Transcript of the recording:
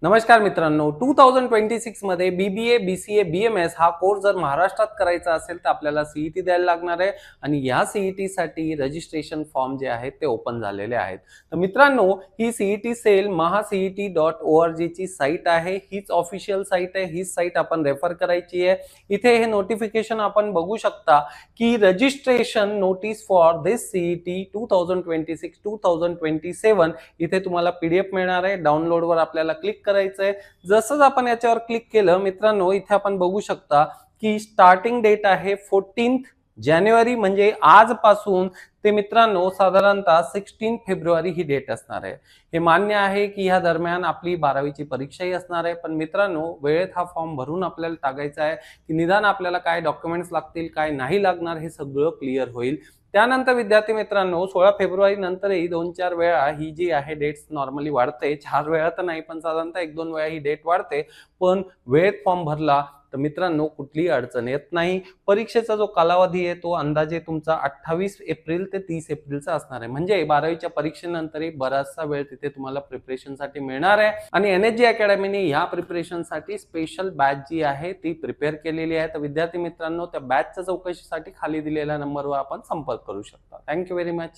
नमस्कार मित्रांनो, 2026 मध्ये BBA, BCA, BMS हा कोर्स जर महाराष्ट्रात करायचा असेल तर आपल्याला सीईटी द्यायला लागणार आहे आणि या सीईटी साठी रजिस्ट्रेशन फॉर्म जे आहेत ते ओपन झालेले आहेत. तर मित्रांनो, ही सीईटी सेल mahaceet.org ची साईट आहे. हीच ऑफिशियल साईट आहे. हीच साईट आपण रेफर करायची आहे. इथे हे नोटिफिकेशन आपण बघू शकता की registration notice for this CET 2026-2027 इथे तुम्हाला PDF मिळणार आहे. डाउनलोड वर आपल्याला क्लिक करायचंय. जसंच आपण याच्यावर क्लिक केलं मित्रांनो, इथे आपण बघू शकता की स्टार्टिंग डेट आहे 14 जानेवारी म्हणजे आजपासून ते मित्रांनो साधारणतः 16 फेब्रुवारी ही डेट असणार आहे. हे मान्य आहे की ह्या दरम्यान आपली 12वीची परीक्षाही असणार आहे, पण मित्रांनो वेळेत हा फॉर्म भरून आपल्याला टाकायचा आहे की निदान आपल्याला काय डॉक्युमेंट्स लागतील, काय नाही लागणार हे सगळं क्लिअर होईल. त्यानंतर विद्यार्थी मित्रांनो 16 फेब्रुवारी नंतरही 2-4 वेळा ही जी आहे डेट्स नॉर्मली वाढते. 4 वेळा तर नाही, पण साधारणतः 1-2 वेळा ही डेट वाढते. पण वेळेत फॉर्म भरला तर मित्रांनो कुठलीही अडचण येत नाही. परीक्षेचा जो कालावधी आहे तो अंदाजे तुमचा 28 एप्रिल ते 30 एप्रिलचा असणार आहे. म्हणजे 12वीच्या परीक्षेनंतरही बराचसा वेळ तिथे तुम्हाला प्रिपरेशनसाठी मिळणार आहे. आणि NSG अकॅडमीने ह्या प्रिपरेशनसाठी स्पेशल बॅच जी आहे ती प्रिपेअर केलेली आहे. तर विद्यार्थी मित्रांनो त्या बॅचच्या चौकशीसाठी खाली दिलेल्या नंबरवर आपण संपर्क करू शकता. Thank you very much.